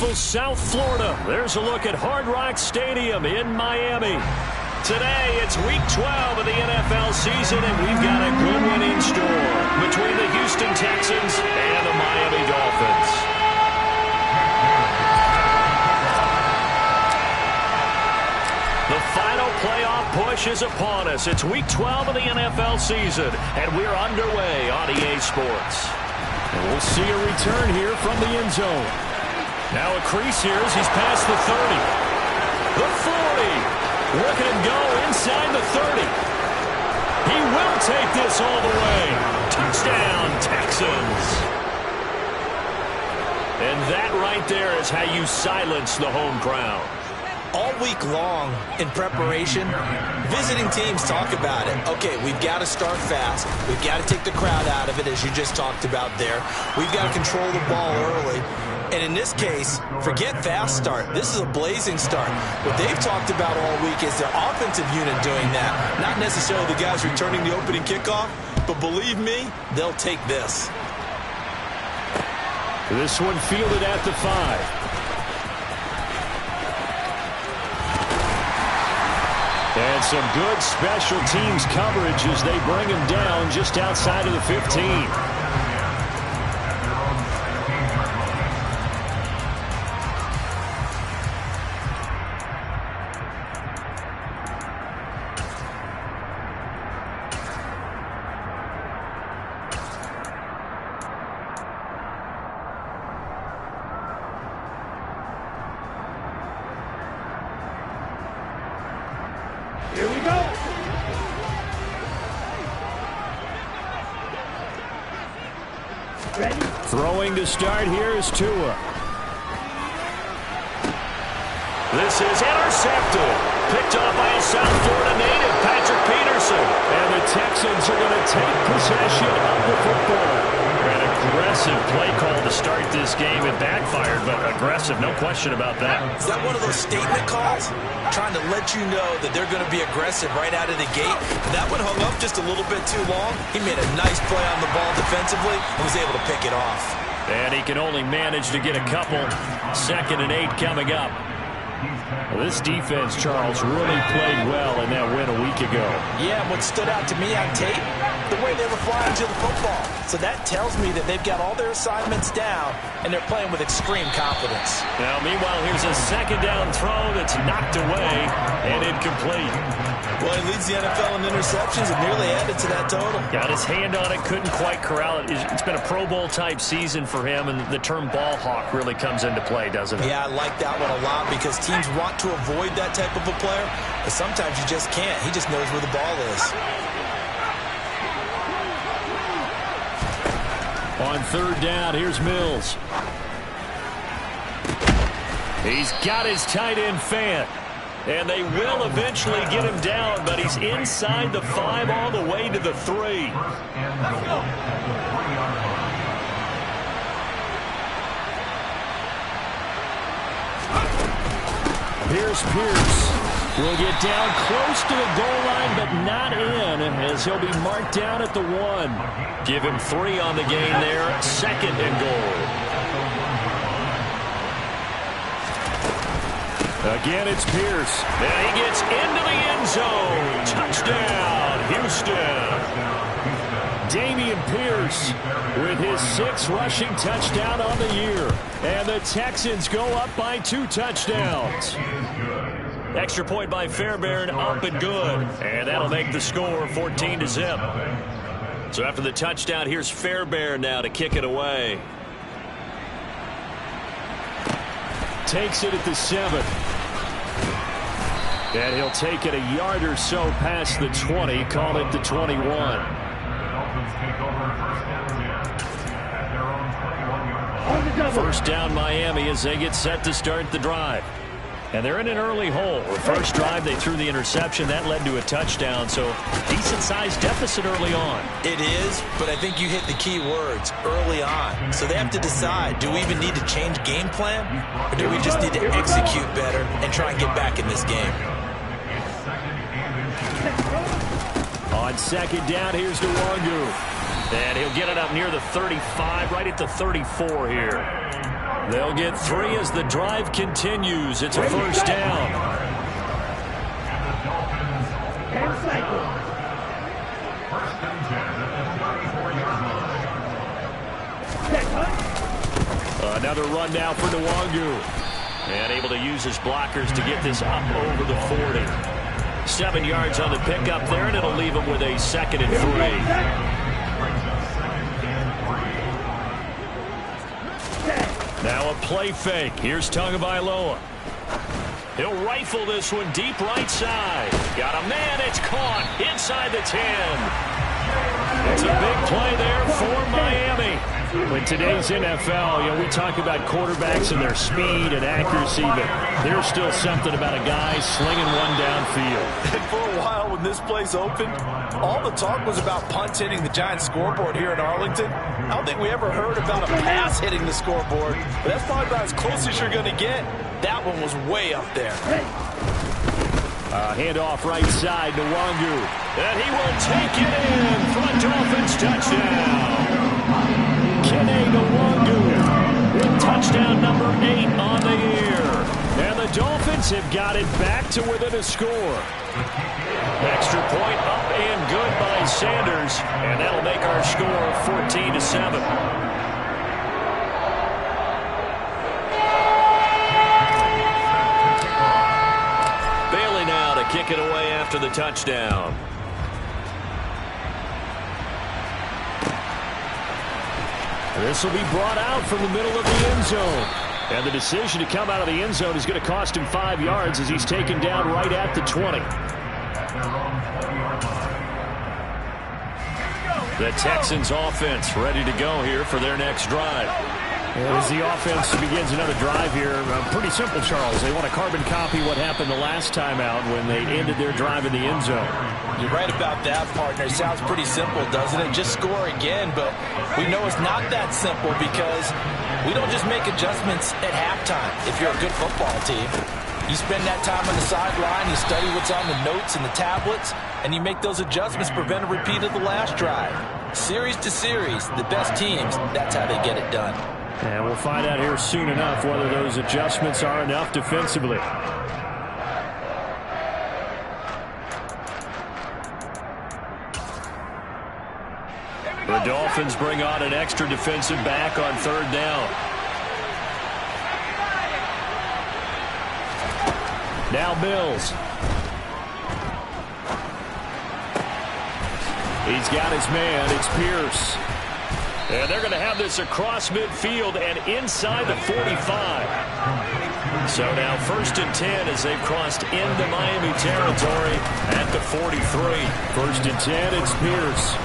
beautiful South Florida. There's a look at Hard Rock Stadium in Miami. Today, it's Week 12 of the NFL season, and we've got a good one in store between the Houston Texans and the Miami Dolphins. The final playoff push is upon us. It's Week 12 of the NFL season, and we're underway on EA Sports. And we'll see a return here from the end zone. Now a crease here as he's past the 30. The 40. Look at him go inside the 30. He will take this all the way. Touchdown, Texans. And that right there is how you silence the home crowd. All week long in preparation, visiting teams talk about it. Okay, we've got to start fast. We've got to take the crowd out of it, as you just talked about there. We've got to control the ball early. And in this case, forget fast start. This is a blazing start. What they've talked about all week is their offensive unit doing that. Not necessarily the guys returning the opening kickoff, but believe me, they'll take this. This one fielded at the 5. And some good special teams coverage as they bring him down just outside of the 15. Here we go. Ready? Throwing to start here is Tua. This is intercepted. Picked off by a South Florida native, Patrick Peterson. And the Texans are going to take possession of the football. An aggressive play call to start this game. It backfired, but aggressive, no question about that. Is that one of those statement calls? Trying to let you know that they're going to be aggressive right out of the gate. That one hung up just a little bit too long. He made a nice play on the ball defensively and was able to pick it off. And he can only manage to get a couple. 2nd and 8 coming up. Well, this defense, Charles, really played well in that win a week ago. Yeah, what stood out to me on tape, the way they were flying to the football. So that tells me that they've got all their assignments down, and they're playing with extreme confidence. Now, meanwhile, here's a 2nd down throw that's knocked away and incomplete. Well, he leads the NFL in interceptions and nearly added to that total. Got his hand on it, couldn't quite corral it. It's been a Pro Bowl-type season for him, and the term ball hawk really comes into play, doesn't it? Yeah, I like that one a lot because teams want to avoid that type of a player, but sometimes you just can't. He just knows where the ball is. On 3rd down, here's Mills. He's got his tight end Fant. And they will eventually get him down, but he's inside the 5 all the way to the 3. Here's Pierce. Will get down close to the goal line, but not in, as he'll be marked down at the 1. Give him 3 on the game there. 2nd and goal. Again, it's Pierce. And he gets into the end zone. Touchdown, Houston. Damian Pierce with his 6th rushing touchdown on the year. And the Texans go up by 2 touchdowns. Extra point by Fairbairn, up and good. And that'll make the score 14-0. So after the touchdown, here's Fairbairn now to kick it away. Takes it at the 7. And he'll take it a yard or so past the 20, call it the 21. First down Miami as they get set to start the drive. And they're in an early hole. The first drive, they threw the interception. That led to a touchdown, so decent-sized deficit early on. It is, but I think you hit the key words, early on. So they have to decide, do we even need to change game plan, or do we just need to execute better and try and get back in this game? On 2nd down, here's Nwangu. And he'll get it up near the 35, right at the 34 here. They'll get 3 as the drive continues. It's a first down. Another run now for Nwangu. And able to use his blockers to get this up over the 40. 7 yards on the pickup there, and it'll leave him with a 2nd and 3. Now a play fake. Here's Tagovailoa. He'll rifle this one deep right side. Got a man. It's caught inside the 10. It's a big play there for Miami. In today's NFL, we talk about quarterbacks and their speed and accuracy, but there's still something about a guy slinging one downfield. And for a while when this place opened, all the talk was about punts hitting the Giants scoreboard here in Arlington. I don't think we ever heard about a pass hitting the scoreboard, but that's probably about as close as you're going to get. That one was way up there. Handoff right side, Nwangu. And he will take it in for a Dolphins touchdown. Kene Nwangu with touchdown number 8 on the year. And the Dolphins have got it back to within a score. Extra point up and good by Sanders. And that'll make our score 14-7. Bailey now to kick it away after the touchdown. This will be brought out from the middle of the end zone. And the decision to come out of the end zone is going to cost him 5 yards as he's taken down right at the 20. The Texans offense ready to go here for their next drive. As the offense begins another drive here, pretty simple, Charles. They want to carbon copy what happened the last time out when they ended their drive in the end zone. You're right about that, partner. It sounds pretty simple, doesn't it? Just score again, but we know it's not that simple because we don't just make adjustments at halftime if you're a good football team. You spend that time on the sideline, you study what's on the notes and the tablets, and you make those adjustments, prevent a repeat of the last drive. Series to series, the best teams, that's how they get it done. And we'll find out here soon enough whether those adjustments are enough defensively. The Dolphins bring on an extra defensive back on 3rd down. Now Mills. He's got his man. It's Pierce. And they're going to have this across midfield and inside the 45. So now 1st and 10 as they've crossed into Miami territory at the 43. 1st and 10, it's Pierce.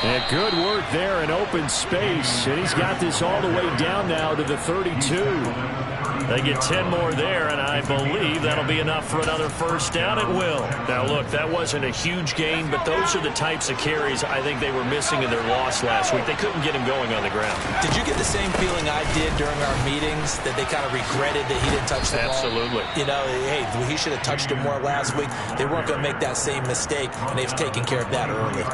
And good work there in open space. And he's got this all the way down now to the 32. They get 10 more there, and I believe that'll be enough for another first down. It will. Now, look, that wasn't a huge gain, but those are the types of carries I think they were missing in their loss last week. They couldn't get him going on the ground. Did you get the same feeling I did during our meetings, that they kind of regretted that he didn't touch the ball? Absolutely. You know, hey, he should have touched it more last week. They weren't going to make that same mistake, and they've taken care of that early.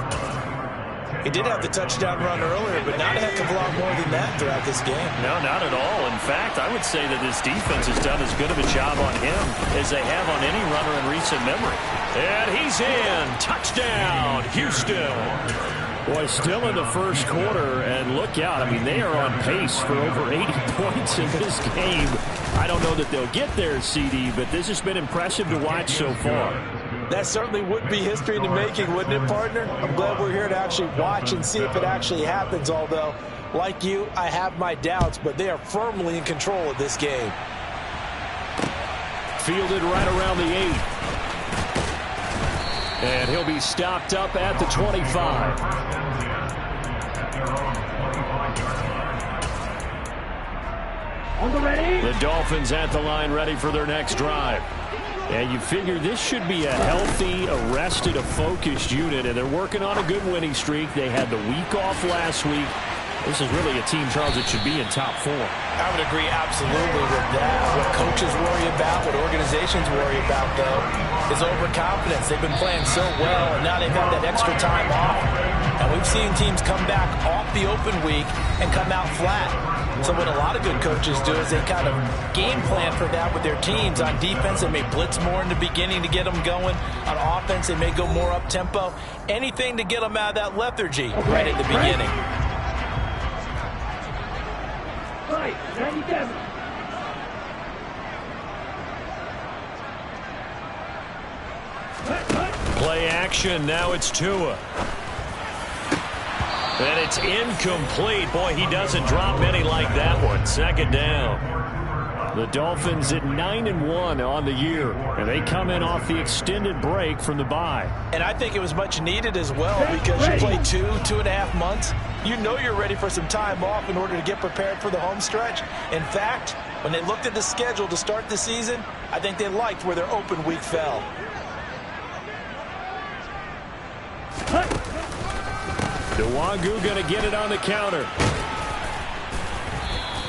He did have the touchdown run earlier, but not a heck of a lot more than that throughout this game. No, not at all. In fact, I would say that this defense has done as good of a job on him as they have on any runner in recent memory. And he's in. Touchdown, Houston. Boy, still in the first quarter, and look out. I mean, they are on pace for over 80 points in this game. I don't know that they'll get there, CD, but this has been impressive to watch so far. That certainly would be history in the making, wouldn't it, partner? I'm glad we're here to actually watch and see if it actually happens, although, like you, I have my doubts, but they are firmly in control of this game. Fielded right around the 8. And he'll be stopped up at the 25. On the ready. The Dolphins at the line ready for their next drive. And you figure this should be a healthy, a focused unit, and they're working on a good winning streak. They had the week off last week. This is really a team, Charles, that should be in top 4. I would agree absolutely with that. What coaches worry about, what organizations worry about, though, is overconfidence. They've been playing so well, and now they've got that extra time off. And we've seen teams come back off the open week and come out flat. So what a lot of good coaches do is they kind of game plan for that with their teams. On defense, they may blitz more in the beginning to get them going. On offense, they may go more up-tempo. Anything to get them out of that lethargy right at the beginning. Right, 97. Play action. Now it's Tua. And it's incomplete. Boy, he doesn't drop many like that one. Second down. The Dolphins at 9-1 on the year, and they come in off the extended break from the bye. And I think it was much needed as well, because you play 2.5 months. You know you're ready for some time off in order to get prepared for the home stretch. In fact, when they looked at the schedule to start the season, I think they liked where their open week fell. Nwogu going to get it on the counter.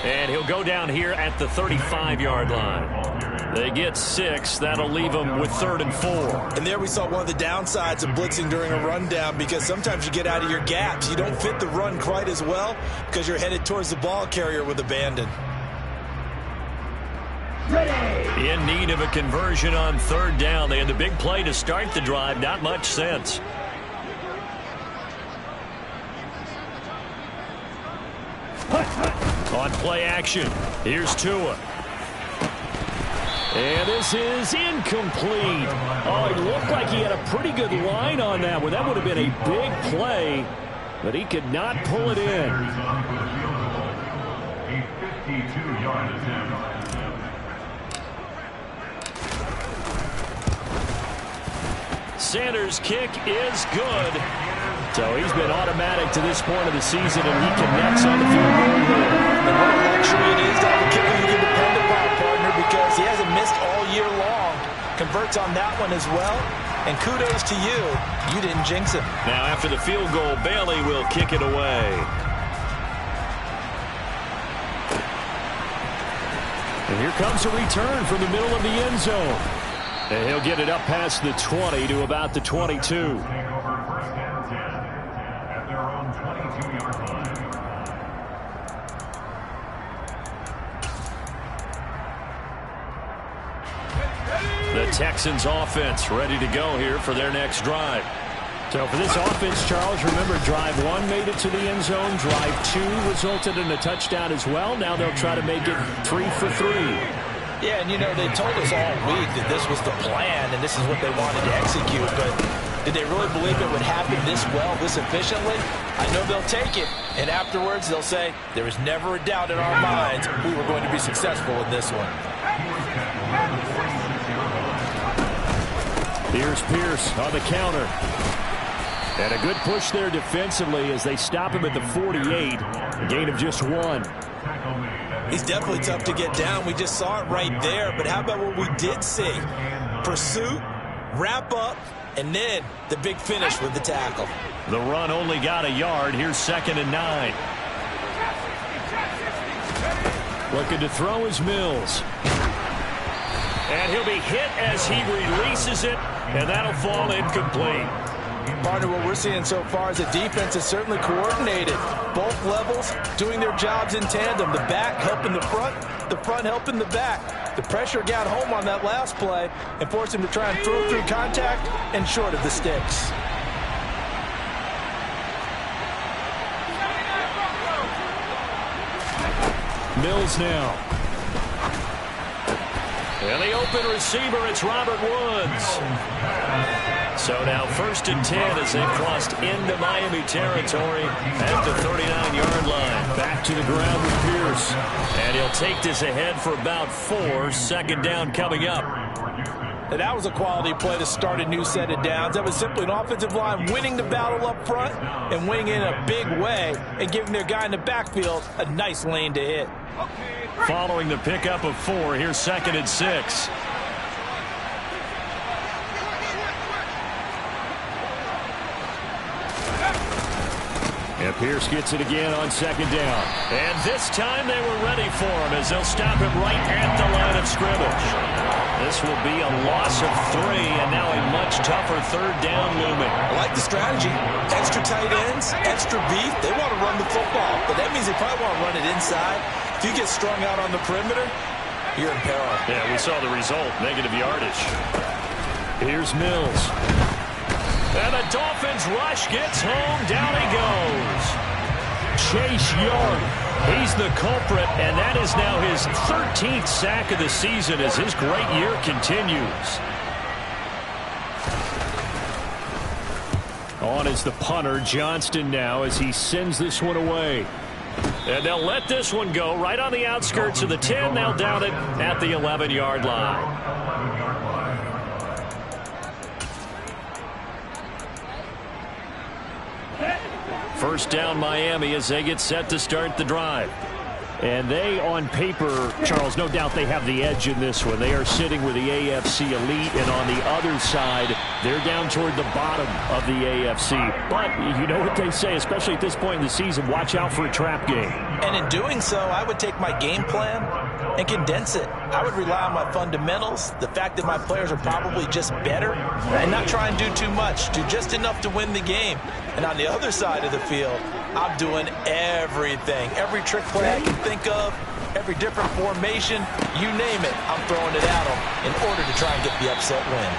And he'll go down here at the 35-yard line. They get 6. That'll leave them with 3rd and 4. And there we saw one of the downsides of blitzing during a rundown, because sometimes you get out of your gaps. You don't fit the run quite as well because you're headed towards the ball carrier with abandon. Ready. In need of a conversion on 3rd down. They had the big play to start the drive. Not much sense. On play action, here's Tua. And this is incomplete. Oh, it looked like he had a pretty good line on that one. That would have been a big play, but he could not pull it in. A 52-yard attempt. Sanders' kick is good. So he's been automatic to this point of the season, and he connects on the field goal here. And what a luxury it is to have a kicker you can depend upon, partner, because he hasn't missed all year long. Converts on that one as well. And kudos to you. You didn't jinx him. Now, after the field goal, Bailey will kick it away. And here comes a return from the middle of the end zone. And he'll get it up past the 20 to about the 22. The Texans offense ready to go here for their next drive. So for this offense, Charles, remember drive 1 made it to the end zone. Drive 2 resulted in a touchdown as well. Now they'll try to make it 3 for 3. Yeah, and you know, they told us all week that this was the plan and this is what they wanted to execute, but did they really believe it would happen this well, this efficiently? I know they'll take it, and afterwards they'll say, there was never a doubt in our minds we were going to be successful in this one. Here's Pierce on the counter. And a good push there defensively as they stop him at the 48. A gain of just 1. He's definitely tough to get down. We just saw it right there. But how about what we did see? Pursuit, wrap up, and then the big finish with the tackle. The run only got a yard. Here's 2nd and 9. Looking to throw is Mills. And he'll be hit as he releases it, and that'll fall incomplete. Partner, what we're seeing so far is the defense is certainly coordinated. Both levels doing their jobs in tandem. The back helping the front helping the back. The pressure got home on that last play and forced him to try and throw through contact and short of the sticks. Mills now. And the open receiver, it's Robert Woods. So now 1st and 10 as they've crossed into Miami territory at the 39-yard line. Back to the ground with Pierce. And he'll take this ahead for about 4. 2nd down coming up. And that was a quality play to start a new set of downs. That was simply an offensive line winning the battle up front and winning in a big way and giving their guy in the backfield a nice lane to hit. Following the pickup of 4, here's 2nd and 6. And Pierce gets it again on second down. And this time they were ready for him as they'll stop him right at the line of scrimmage. This will be a loss of 3, and now a much tougher third down looming. I like the strategy. Extra tight ends, extra beef. They want to run the football, but that means they probably want to run it inside. If you get strung out on the perimeter, you're in peril. Yeah, we saw the result, negative yardage. Here's Mills. And the Dolphins rush gets home. Down he goes. Chase Young. He's the culprit, and that is now his 13th sack of the season as his great year continues. On is the punter, Johnston, now as he sends this one away. And they'll let this one go right on the outskirts of the 10. They'll down it at the 11-yard line. First down Miami as they get set to start the drive. And they, on paper, Charles, no doubt they have the edge in this one. They are sitting with the AFC elite, and on the other side, they're down toward the bottom of the AFC. But you know what they say, especially at this point in the season, watch out for a trap game. And in doing so, I would take my game plan and condense it. I would rely on my fundamentals, the fact that my players are probably just better, and not try and do too much, do just enough to win the game. And on the other side of the field, I'm doing everything. Every trick play I can think of, every different formation, you name it, I'm throwing it at them in order to try and get the upset win.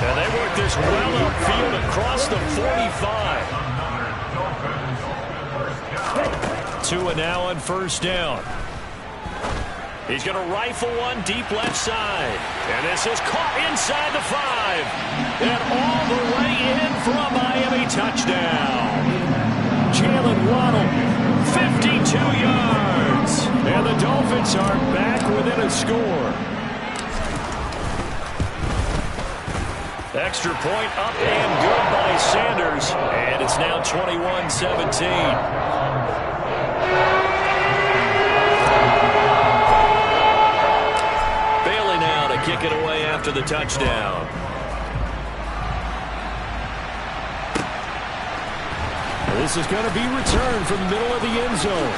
And they work this well upfield across the 45. 2 and now on first down. He's going to rifle one deep left side. And this is caught inside the 5. And all the way in for a Miami touchdown. Jalen Waddle, 52 yards. and the Dolphins are back within a score. Extra point up and good by Sanders, and it's now 21-17. Bailey now to kick it away after the touchdown. This is going to be returned from the middle of the end zone.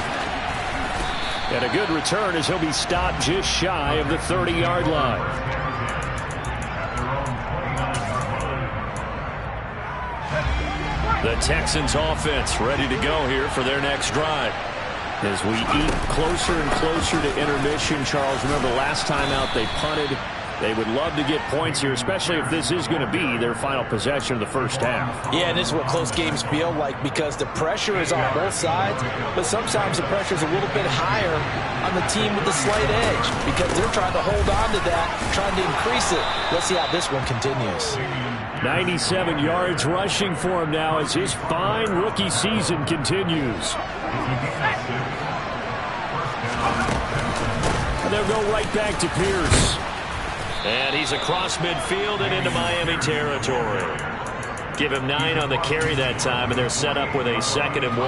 And a good return as he'll be stopped just shy of the 30-yard line. The Texans offense ready to go here for their next drive. As we eat closer and closer to intermission, Charles, remember last time out they punted. They would love to get points here, especially if this is going to be their final possession of the first half. Yeah, and this is what close games feel like because the pressure is on both sides, but sometimes the pressure is a little bit higher on the team with the slight edge because they're trying to hold on to that, trying to increase it. Let's see how this one continues. 97 yards rushing for him now as his fine rookie season continues. And they'll go right back to Pierce. And he's across midfield and into Miami territory. Give him 9 on the carry that time, and they're set up with a 2nd and 1.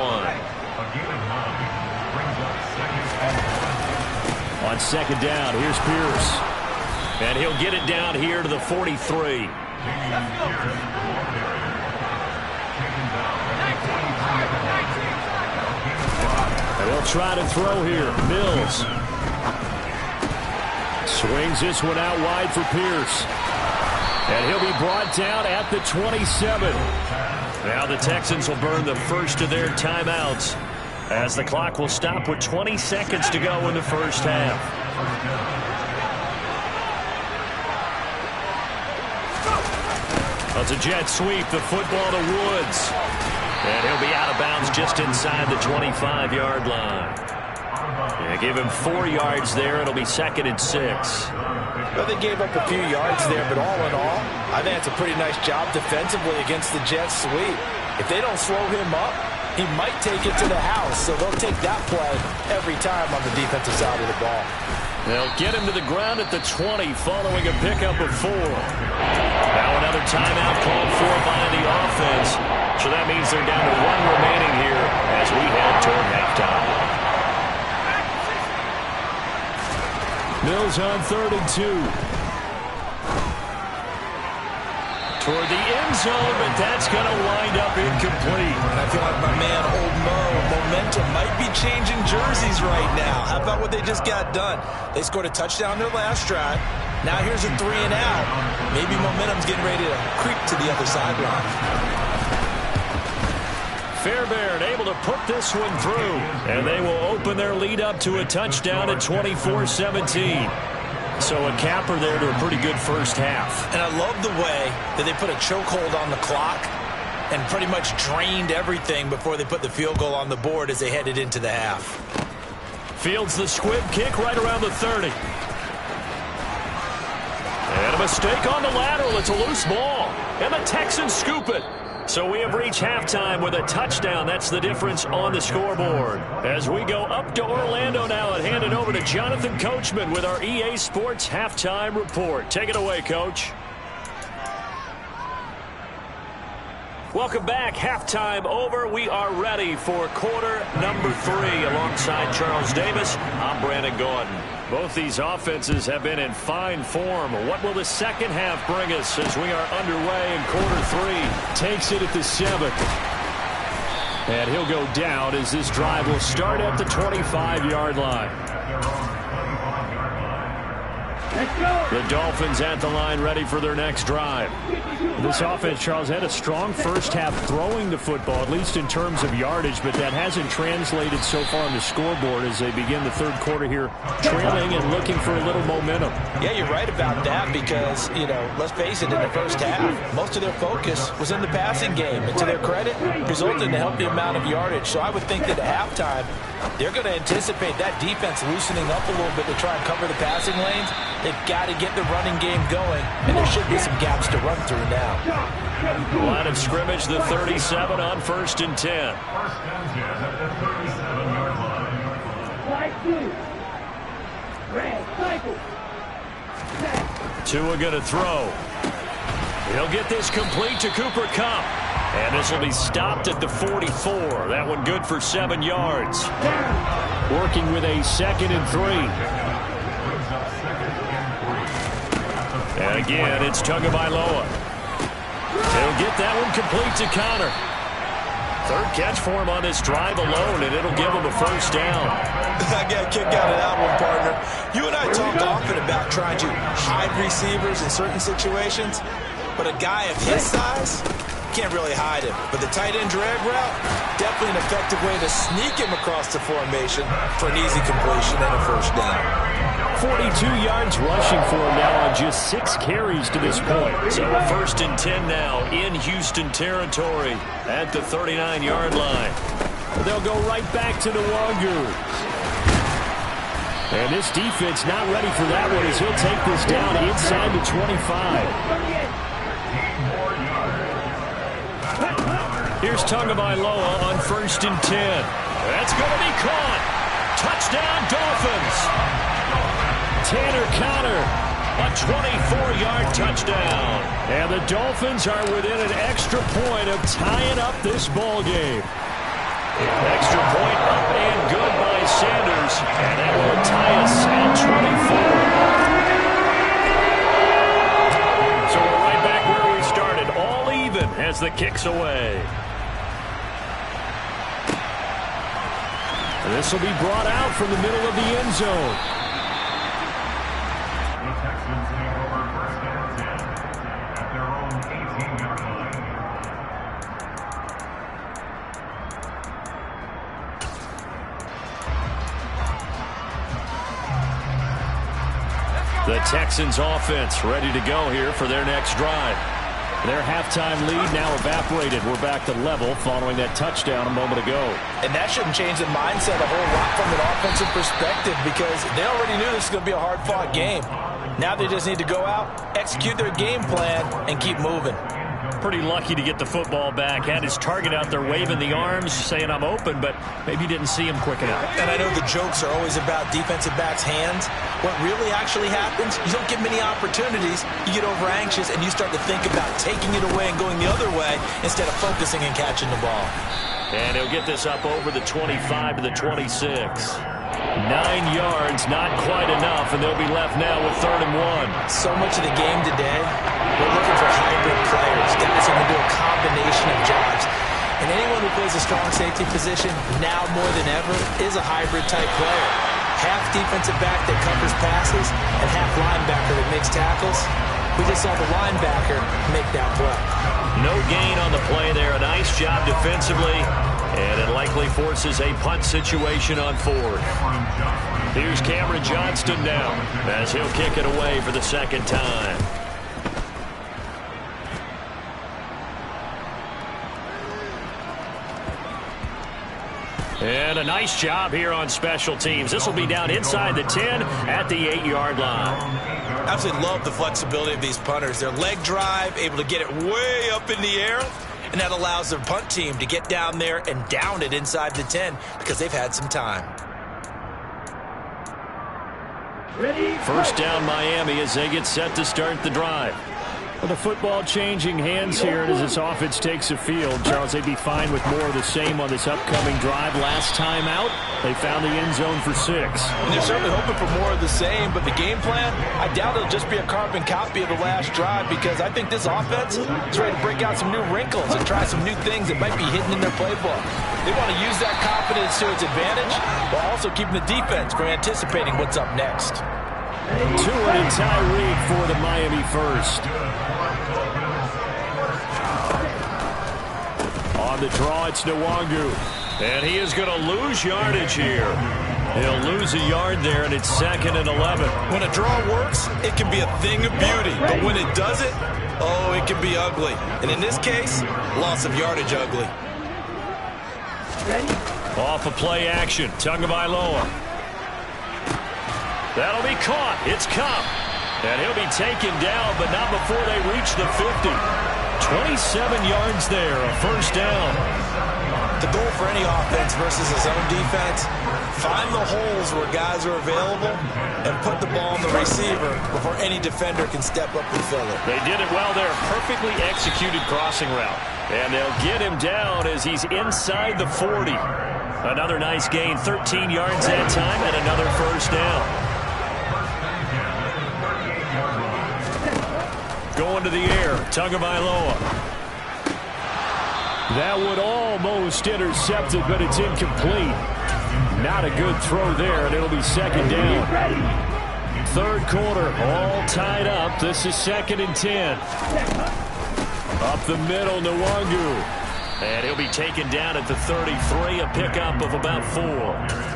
On second down, here's Pierce. And he'll get it down here to the 43. And they'll try to throw here. Mills. Swings this one out wide for Pierce. And he'll be brought down at the 27. Now the Texans will burn the first of their timeouts as the clock will stop with 20 seconds to go in the first half. That's a jet sweep, the football to Woods. And he'll be out of bounds just inside the 25-yard line. Yeah, give him 4 yards there. It'll be 2nd and 6. Well, they gave up a few yards there, but all in all, I think it's a pretty nice job defensively against the jet sweep. If they don't slow him up, he might take it to the house, so they'll take that play every time on the defensive side of the ball. They'll get him to the ground at the 20 following a pickup of 4. Now another timeout called for by the offense. So that means they're down to 1 remaining here as we head toward halftime. Mills on 3rd and 2. Toward the end zone, but that's going to wind up incomplete. And I feel like my man Old Mo exchanging jerseys right now. How about what they just got done? They scored a touchdown their last drive. Now here's a 3 and out. Maybe momentum's getting ready to creep to the other sideline. Fairbairn able to put this one through, and they will open their lead up to a touchdown at 24-17. So a capper there to a pretty good first half. And I love the way that they put a chokehold on the clock and pretty much drained everything before they put the field goal on the board as they headed into the half. Fields the squib kick right around the 30. And a mistake on the lateral. It's a loose ball. And the Texans scoop it. So we have reached halftime with a touchdown. That's the difference on the scoreboard. As we go up to Orlando now and hand it over to Jonathan Coachman with our EA Sports Halftime Report. Take it away, Coach. Welcome back. Halftime over. We are ready for quarter number 3. Alongside Charles Davis, I'm Brandon Gordon. Both these offenses have been in fine form. What will the second half bring us as we are underway in quarter 3? Takes it at the 7th. And he'll go down as this drive will start at the 25-yard line. The Dolphins at the line ready for their next drive. This offense, Charles, had a strong first half throwing the football, at least in terms of yardage, but that hasn't translated so far on the scoreboard as they begin the third quarter here, trailing and looking for a little momentum. Yeah, you're right about that because, let's face it, in the first half, most of their focus was in the passing game. And to their credit, resulted in a healthy amount of yardage. So I would think that at halftime, they're going to anticipate that defense loosening up a little bit to try and cover the passing lanes. They've got to get the running game going, and there should be some gaps to run through now. Line of scrimmage, the 37 on 1st and 10. First and 10 at the 37-yard line. Flag 2. Red cycle. Tua going to throw. He'll get this complete to Cooper Kupp. And this will be stopped at the 44. That one good for 7 yards. Working with a 2nd and 3. And again, it's Tagovailoa. He'll get that one complete to Connor. Third catch for him on this drive alone, and it'll give him a first down. I got a kick out of that one, partner. You and I talk often about trying to hide receivers in certain situations, but a guy of his size can't really hide him. But the tight end drag route, definitely an effective way to sneak him across the formation for an easy completion and a first down. 42 yards rushing for him now on just 6 carries to this point. So a 1st and 10 now in Houston territory at the 39-yard line. They'll go right back to the Wangu. And this defense not ready for that one as he'll take this down inside the 25. Here's Tagovailoa on 1st and 10. That's going to be caught. Touchdown, Dolphins. Tanner Connor, a 24-yard touchdown. And the Dolphins are within an extra point of tying up this ball game. Extra point up and good by Sanders. And that will tie us at 24. So we're right back where we started, all even as the kick's away. And this will be brought out from the middle of the end zone. The Texans take over 1st and 10 at their own 18-yard line. The Texans offense ready to go here for their next drive. Their halftime lead now evaporated. We're back to level following that touchdown a moment ago. And that shouldn't change the mindset a whole lot from an offensive perspective because they already knew this was going to be a hard-fought game. Now they just need to go out, execute their game plan, and keep moving. Pretty lucky to get the football back. Had his target out there waving the arms, saying I'm open, but maybe didn't see him quick enough. And I know the jokes are always about defensive backs' hands. What really actually happens, you don't get many opportunities. You get over anxious, and you start to think about taking it away and going the other way instead of focusing and catching the ball. And he'll get this up over the 25 to the 26. 9 yards, not quite enough, and they'll be left now with 3rd and 1. So much of the game today, we're looking for hybrid players, guys who can do a combination of jobs. And anyone who plays a strong safety position now more than ever is a hybrid-type player. Half defensive back that covers passes and half linebacker that makes tackles. We just saw the linebacker make that play. No gain on the play there. A nice job defensively, and it likely forces a punt situation on fourth. Here's Cameron Johnston now as he'll kick it away for the second time. And a nice job here on special teams. This will be down inside the 10 at the 8-yard line. Absolutely love the flexibility of these punters. Their leg drive, able to get it way up in the air, and that allows their punt team to get down there and down it inside the 10 because they've had some time. First down Miami as they get set to start the drive. Well, the football changing hands here as this offense takes the field. Charles, they'd be fine with more of the same on this upcoming drive. Last time out, they found the end zone for 6. And they're certainly hoping for more of the same, but the game plan, I doubt it'll just be a carbon copy of the last drive because I think this offense is ready to break out some new wrinkles and try some new things that might be hidden in their playbook. They want to use that confidence to its advantage while also keeping the defense from anticipating what's up next. Tua and Tyreek for the Miami first. On the draw, it's Nwangu. And he is going to lose yardage here. He'll lose a yard there, and it's 2nd and 11. When a draw works, it can be a thing of beauty. But when it doesn't, oh, it can be ugly. And in this case, loss of yardage ugly. Off of play action, Tagovailoa. That'll be caught. It's Kupp. And he'll be taken down, but not before they reach the 50. 27 yards there, a first down. The goal for any offense versus his own defense, find the holes where guys are available and put the ball on the receiver before any defender can step up and fill it. They did it well there. Perfectly executed crossing route. And they'll get him down as he's inside the 40. Another nice gain, 13 yards that time, and another first down. Going to the air, Tagovailoa. That would almost intercept it, but it's incomplete. Not a good throw there, and it'll be second down. Third quarter, all tied up. This is 2nd and 10. Up the middle, Nwangu. And he'll be taken down at the 33, a pickup of about 4.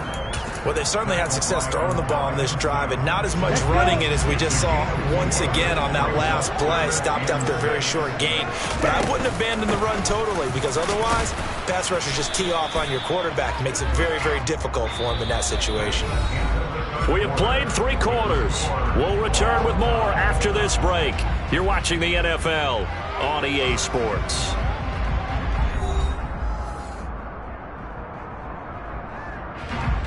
Well, they certainly had success throwing the ball on this drive and not as much running it as we just saw once again on that last play. Stopped after a very short gain. But I wouldn't abandon the run totally because otherwise, pass rushers just tee off on your quarterback. It makes it very, very difficult for him in that situation. We have played 3 quarters. We'll return with more after this break. You're watching the NFL on EA Sports.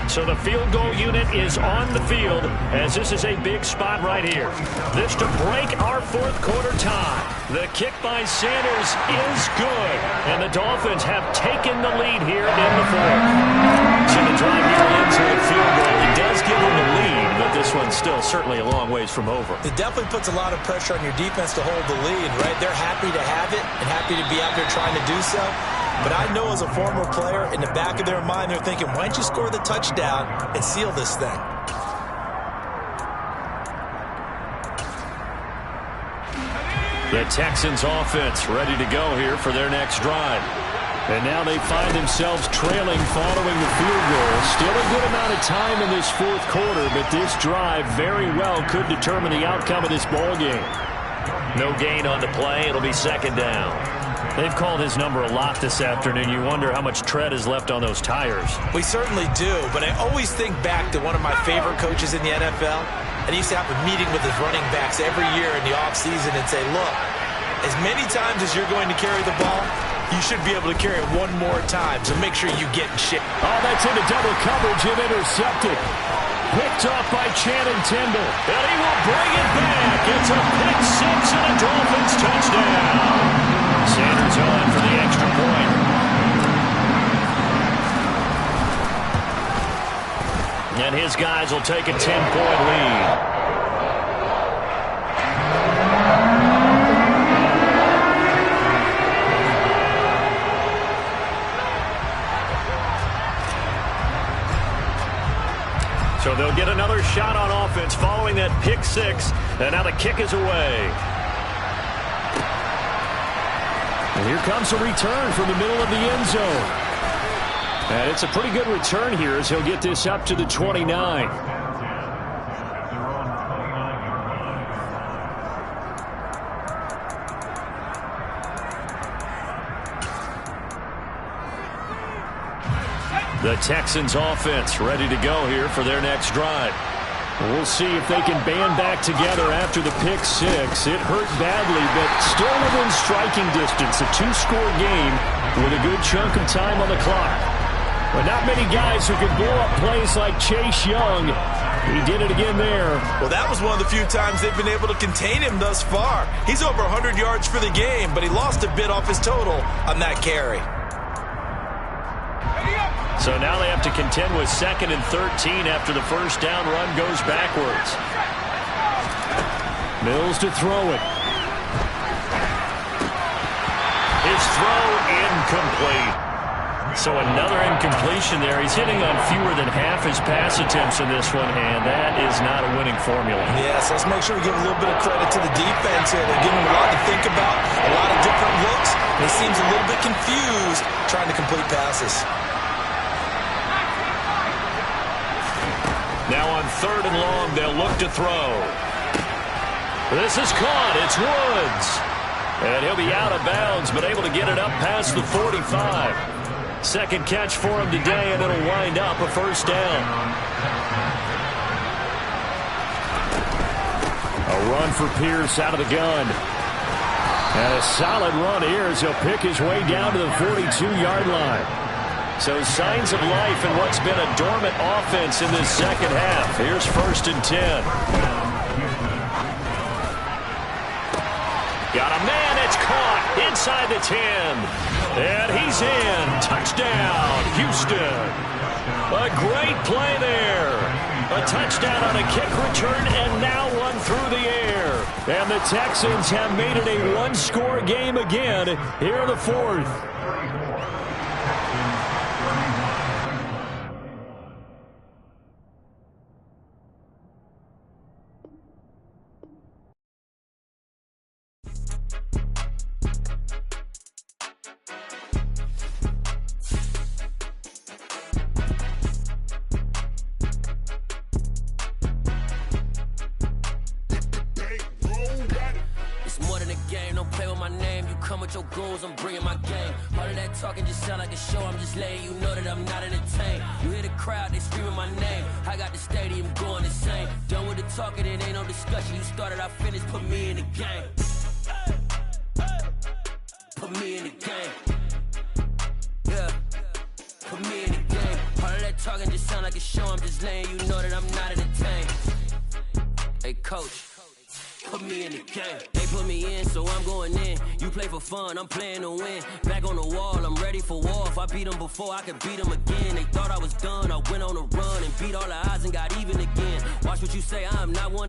So the field goal unit is on the field as this is a big spot right here. This to break our fourth quarter tie. The kick by Sanders is good. And the Dolphins have taken the lead here in the fourth. So the drive here ends with a field goal. It does give them the lead, but this one's still certainly a long ways from over. It definitely puts a lot of pressure on your defense to hold the lead, right? They're happy to have it and happy to be out there trying to do so. But I know as a former player, in the back of their mind, they're thinking, why don't you score the touchdown and seal this thing? The Texans offense ready to go here for their next drive. And now they find themselves trailing following the field goal. Still a good amount of time in this fourth quarter, but this drive very well could determine the outcome of this ball game. No gain on the play. It'll be second down. They've called his number a lot this afternoon. You wonder how much tread is left on those tires. We certainly do, but I always think back to one of my favorite coaches in the NFL. And he used to have a meeting with his running backs every year in the offseason and say, look, as many times as you're going to carry the ball, you should be able to carry it one more time, so make sure you get in shape. Oh, that's into double coverage and intercepted. Picked off by Channing Tindall. And he will bring it back. It's a pick six and a Dolphins touchdown. Sanders on for the extra point. And his guys will take a 10-point lead. So they'll get another shot on offense following that pick six. And now the kick is away. And here comes a return from the middle of the end zone. And it's a pretty good return here as he'll get this up to the 29. The Texans offense ready to go here for their next drive. We'll see if they can band back together after the pick six. It hurt badly, but still within striking distance. A two-score game with a good chunk of time on the clock. But not many guys who can blow up plays like Chase Young. He did it again there. Well, that was one of the few times they've been able to contain him thus far. He's over 100 yards for the game, but he lost a bit off his total on that carry. So now they have to contend with 2nd and 13 after the first down run goes backwards. Mills to throw it. His throw incomplete. So another incompletion there. He's hitting on fewer than half his pass attempts in this one, and that is not a winning formula. Yes, let's make sure we give a little bit of credit to the defense here. They're giving him a lot to think about, a lot of different looks. He seems a little bit confused trying to complete passes. Now on 3rd and long, they'll look to throw. This is caught. It's Woods. And he'll be out of bounds, but able to get it up past the 45. Second catch for him today, and it'll wind up a first down. A run for Pierce out of the gun. And a solid run here as he'll pick his way down to the 42-yard line. So signs of life in what's been a dormant offense in this second half. Here's 1st and 10. Got a man, it's caught inside the 10. And he's in. Touchdown, Houston. A great play there. A touchdown on a kick return and now one through the air. And the Texans have made it a one-score game again here in the 4th. Your goals, I'm bringing my game. All of that talking just sound like a show. I'm just letting you know that I'm not entertained. You hear the crowd, they screaming my name. I got the stadium going insane. Done with the talking, it ain't no discussion. You started, I finished, put me in the game. Put me in the game. Yeah, put me in the game. All of that talking just sound like a show. I'm just letting you know that I'm not entertained. Hey, coach. Put me in the game. They put me in, so I'm going in. You play for fun, I'm playing to win. Back on the wall, I'm ready for war. If I beat them before, I could beat them again. They thought I was done, I went on a run and beat all the odds and got even again. Watch what you say, I'm not one.